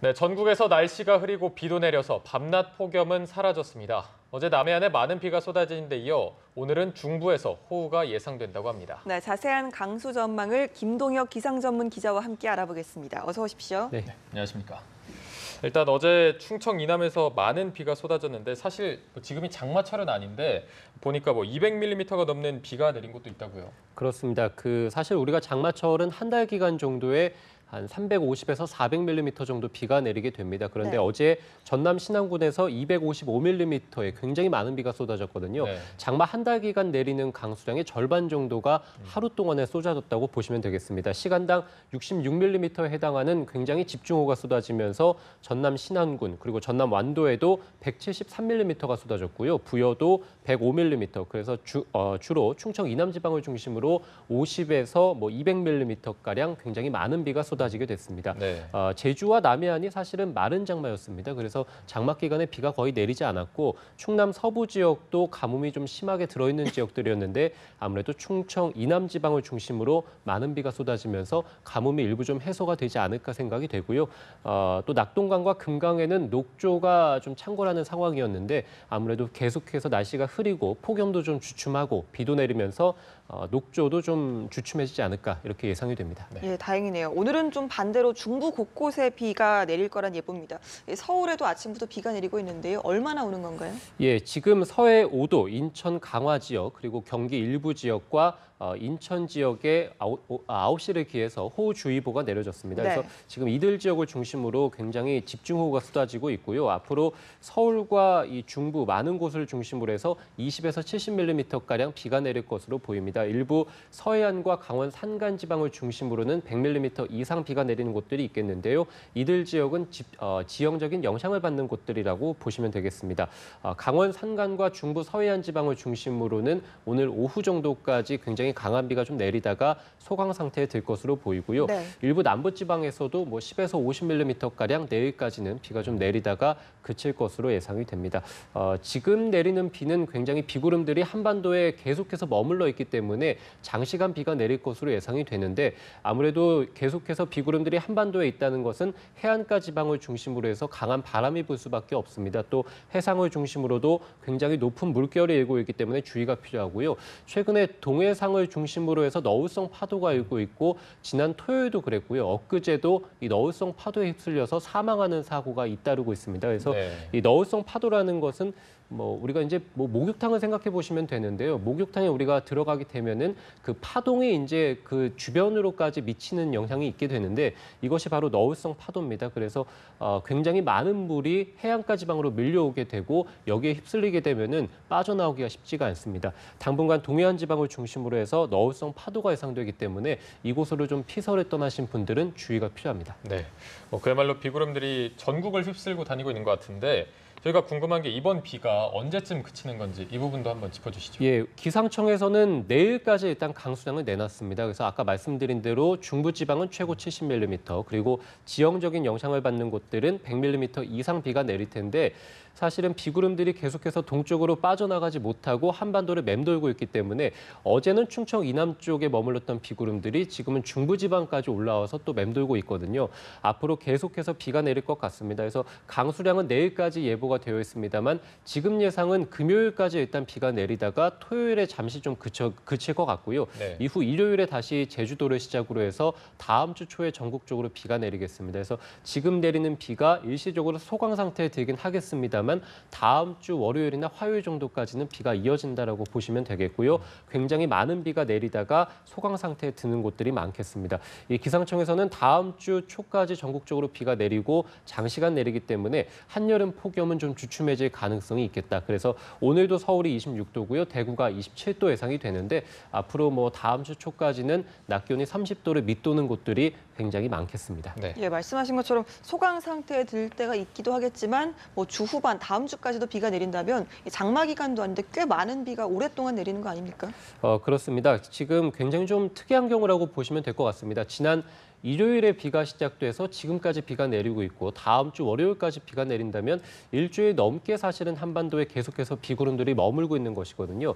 네, 전국에서 날씨가 흐리고 비도 내려서 밤낮 폭염은 사라졌습니다. 어제 남해안에 많은 비가 쏟아진 데 이어 오늘은 중부에서 호우가 예상된다고 합니다. 네, 자세한 강수 전망을 김동혁 기상전문 기자와 함께 알아보겠습니다. 어서 오십시오. 네, 안녕하십니까. 일단 어제 충청 이남에서 많은 비가 쏟아졌는데 사실 지금이 장마철은 아닌데 보니까 200mm가 넘는 비가 내린 곳도 있다고요. 그렇습니다. 사실 우리가 장마철은 한 달 기간 정도에 한 350에서 400mm 정도 비가 내리게 됩니다. 그런데 네. 어제 전남 신안군에서 255mm의 굉장히 많은 비가 쏟아졌거든요. 네. 장마 한 달 기간 내리는 강수량의 절반 정도가 하루 동안에 쏟아졌다고 보시면 되겠습니다. 시간당 66mm에 해당하는 굉장히 집중호우가 쏟아지면서 전남 신안군 그리고 전남 완도에도 173mm가 쏟아졌고요. 부여도 105mm, 그래서 주로 충청 이남 지방을 중심으로 50에서 200mm가량 굉장히 많은 비가 쏟아지게 됐습니다. 네. 제주와 남해안이 사실은 마른 장마였습니다. 그래서 장마 기간에 비가 거의 내리지 않았고 충남 서부 지역도 가뭄이 좀 심하게 들어있는 지역들이었는데 아무래도 충청 이남 지방을 중심으로 많은 비가 쏟아지면서 가뭄이 일부 좀 해소가 되지 않을까 생각이 되고요. 또 낙동강과 금강에는 녹조가 좀 창궐하는 상황이었는데 아무래도 계속해서 날씨가 흐리고 폭염도 좀 주춤하고 비도 내리면서 녹조도 좀 주춤해지지 않을까 이렇게 예상이 됩니다. 네. 예, 다행이네요. 오늘은 좀 반대로 중부 곳곳에 비가 내릴 거란 예보입니다. 서울에도 아침부터 비가 내리고 있는데요. 얼마나 오는 건가요? 예, 지금 서해 5도, 인천 강화 지역 그리고 경기 일부 지역과 인천 지역에 9시를 기해서 호우주의보가 내려졌습니다. 네. 그래서 지금 이들 지역을 중심으로 굉장히 집중호우가 쏟아지고 있고요. 앞으로 서울과 이 중부 많은 곳을 중심으로 해서 20에서 70mm가량 비가 내릴 것으로 보입니다. 일부 서해안과 강원 산간 지방을 중심으로는 100mm 이상 비가 내리는 곳들이 있겠는데요. 이들 지역은 지형적인 영향을 받는 곳들이라고 보시면 되겠습니다. 강원 산간과 중부 서해안 지방을 중심으로는 오늘 오후 정도까지 굉장히 강한 비가 좀 내리다가 소강 상태에 들 것으로 보이고요. 네. 일부 남부 지방에서도 10에서 50mm가량 내일까지는 비가 좀 내리다가 그칠 것으로 예상이 됩니다. 지금 내리는 비는 굉장히 비구름들이 한반도에 계속해서 머물러 있기 때문에 장시간 비가 내릴 것으로 예상이 되는데 아무래도 계속해서 비구름들이 한반도에 있다는 것은 해안가 지방을 중심으로 해서 강한 바람이 불 수밖에 없습니다. 또 해상을 중심으로도 굉장히 높은 물결이 일고 있기 때문에 주의가 필요하고요. 최근에 동해상을 중심으로 해서 너울성 파도가 일고 있고 지난 토요일도 그랬고요. 엊그제도 이 너울성 파도에 휩쓸려서 사망하는 사고가 잇따르고 있습니다. 그래서 네. 이 너울성 파도라는 것은 우리가 이제 목욕탕을 생각해 보시면 되는데요. 목욕탕에 우리가 들어가게 되면은 그 파동이 이제 그 주변으로까지 미치는 영향이 있게 되는데 이것이 바로 너울성 파도입니다. 그래서 굉장히 많은 물이 해안가 지방으로 밀려오게 되고 여기에 휩쓸리게 되면은 빠져나오기가 쉽지가 않습니다. 당분간 동해안 지방을 중심으로 해서 너울성 파도가 예상되기 때문에 이곳으로 좀 피서를 떠나신 분들은 주의가 필요합니다. 네. 그야말로 비구름들이 전국을 휩쓸고 다니고 있는 것 같은데 저희가 궁금한 게 이번 비가 언제쯤 그치는 건지 이 부분도 한번 짚어주시죠. 예, 기상청에서는 내일까지 일단 강수량을 내놨습니다. 그래서 아까 말씀드린 대로 중부지방은 최고 70mm, 그리고 지형적인 영향을 받는 곳들은 100mm 이상 비가 내릴 텐데 사실은 비구름들이 계속해서 동쪽으로 빠져나가지 못하고 한반도를 맴돌고 있기 때문에 어제는 충청 이남 쪽에 머물렀던 비구름들이 지금은 중부지방까지 올라와서 또 맴돌고 있거든요. 앞으로 계속해서 비가 내릴 것 같습니다. 그래서 강수량은 내일까지 예보가 되어 있습니다만 지금 예상은 금요일까지 일단 비가 내리다가 토요일에 잠시 좀 그칠 것 같고요. 네. 이후 일요일에 다시 제주도를 시작으로 해서 다음 주 초에 전국적으로 비가 내리겠습니다. 그래서 지금 내리는 비가 일시적으로 소강 상태에 들긴 하겠습니다만 다음 주 월요일이나 화요일 정도까지는 비가 이어진다라고 보시면 되겠고요. 굉장히 많은 비가 내리다가 소강 상태에 드는 곳들이 많겠습니다. 이 기상청에서는 다음 주 초까지 전국적으로 비가 내리고 장시간 내리기 때문에 한여름 폭염은 좀 주춤해질 가능성이 있겠다. 그래서 오늘도 서울이 26도고요. 대구가 27도 예상이 되는데 앞으로 다음 주 초까지는 낮 기온이 30도를 밑도는 곳들이 굉장히 많겠습니다. 네. 예, 말씀하신 것처럼 소강 상태에 들 때가 있기도 하겠지만 주 후반 다음 주까지도 비가 내린다면 장마 기간도 아닌데 꽤 많은 비가 오랫동안 내리는 거 아닙니까? 그렇습니다. 지금 굉장히 좀 특이한 경우라고 보시면 될 것 같습니다. 지난 일요일에 비가 시작돼서 지금까지 비가 내리고 있고 다음 주 월요일까지 비가 내린다면 일주일 넘게 사실은 한반도에 계속해서 비구름들이 머물고 있는 것이거든요.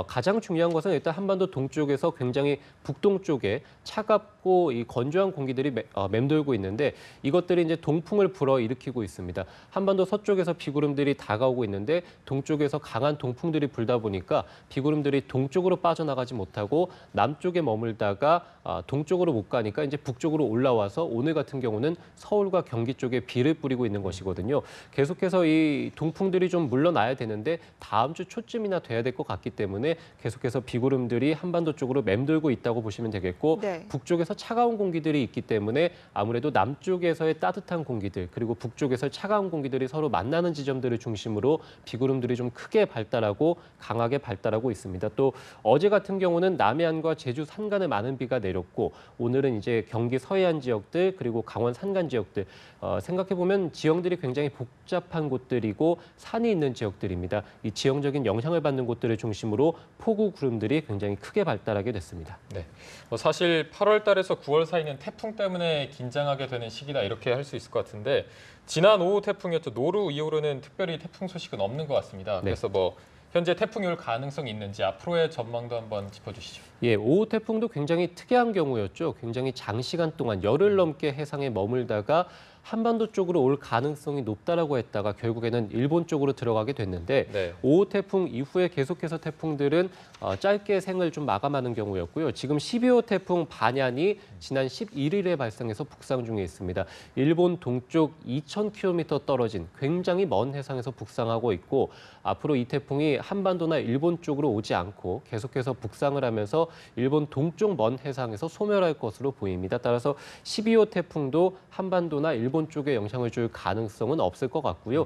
가장 중요한 것은 일단 한반도 동쪽에서 굉장히 북동쪽에 차갑고 이 건조한 공기들이 맴돌고 있는데 이것들이 이제 동풍을 불어일으키고 있습니다. 한반도 서쪽에서 비구름들이 다가오고 있는데 동쪽에서 강한 동풍들이 불다 보니까 비구름들이 동쪽으로 빠져나가지 못하고 남쪽에 머물다가 동쪽으로 못 가니까 이제 북쪽으로 올라와서 오늘 같은 경우는 서울과 경기 쪽에 비를 뿌리고 있는 것이거든요. 계속해서 이 동풍들이 좀 물러나야 되는데 다음 주 초쯤이나 돼야 될 것 같기 때문에 계속해서 비구름들이 한반도 쪽으로 맴돌고 있다고 보시면 되겠고 네. 북쪽에서 차가운 공기들이 있기 때문에 아무래도 남쪽에서의 따뜻한 공기들 그리고 북쪽에서 차가운 공기들이 서로 만나는 지점들을 중심으로 비구름들이 좀 크게 발달하고 강하게 발달하고 있습니다. 또 어제 같은 경우는 남해안과 제주 산간에 많은 비가 내렸고 오늘은 이제 경기 서해안 지역들 그리고 강원 산간 지역들 생각해보면 지형들이 굉장히 복잡한 곳들이고 산이 있는 지역들입니다. 이 지형적인 영향을 받는 곳들을 중심으로 폭우 구름들이 굉장히 크게 발달하게 됐습니다. 네. 사실 8월 달에서 9월 사이는 태풍 때문에 긴장하게 되는 시기다 이렇게 할 수 있을 것 같은데 지난 오후 태풍이었죠. 노루 이후로는 특별히 태풍 소식은 없는 것 같습니다. 네. 그래서 현재 태풍이 올 가능성이 있는지 앞으로의 전망도 한번 짚어주시죠. 예, 오후 태풍도 굉장히 특이한 경우였죠. 굉장히 장시간 동안 열흘 넘게 해상에 머물다가 한반도 쪽으로 올 가능성이 높다라고 했다가 결국에는 일본 쪽으로 들어가게 됐는데 네. 오후 태풍 이후에 계속해서 태풍들은 짧게 생을 좀 마감하는 경우였고요. 지금 12호 태풍 반얀이 지난 11일에 발생해서 북상 중에 있습니다. 일본 동쪽 2,000km 떨어진 굉장히 먼 해상에서 북상하고 있고 앞으로 이 태풍이 한반도나 일본 쪽으로 오지 않고 계속해서 북상을 하면서 일본 동쪽 먼 해상에서 소멸할 것으로 보입니다. 따라서 12호 태풍도 한반도나 일본 쪽에 영향을 줄 가능성은 없을 것 같고요.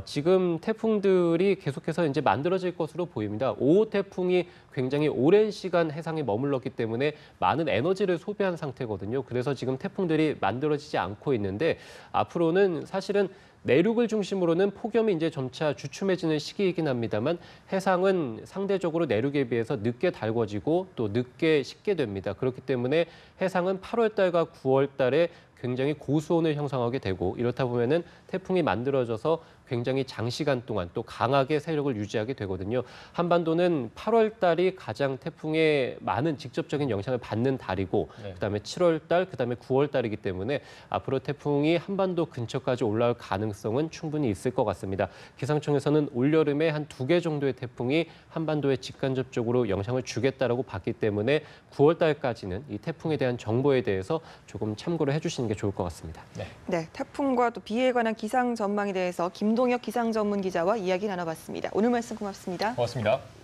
지금 태풍들이 계속해서 이제 만들어질 것으로 보입니다. 5호 태풍이 굉장히 오랜 시간 해상에 머물렀기 때문에 많은 에너지를 소비한 상태거든요. 그래서 지금 태풍들이 만들어지지 않고 있는데 앞으로는 사실은 내륙을 중심으로는 폭염이 이제 점차 주춤해지는 시기이긴 합니다만 해상은 상대적으로 내륙에 비해서 늦게 달궈지고 또 늦게 식게 됩니다. 그렇기 때문에 해상은 8월 달과 9월 달에 굉장히 고수온을 형성하게 되고 이렇다 보면은 태풍이 만들어져서 굉장히 장시간 동안 또 강하게 세력을 유지하게 되거든요. 한반도는 8월 달이 가장 태풍의 많은 직접적인 영향을 받는 달이고 네. 그다음에 7월 달, 그다음에 9월 달이기 때문에 앞으로 태풍이 한반도 근처까지 올라올 가능성은 충분히 있을 것 같습니다. 기상청에서는 올여름에 한 2개 정도의 태풍이 한반도에 직간접적으로 영향을 주겠다라고 봤기 때문에 9월 달까지는 이 태풍에 대한 정보에 대해서 조금 참고를 해주시는 게 좋을 것 같습니다. 네, 태풍과 또 비에 관한 기상 전망에 대해서 김동혁 기상 전문 기자와 이야기 나눠봤습니다. 오늘 말씀 고맙습니다. 고맙습니다.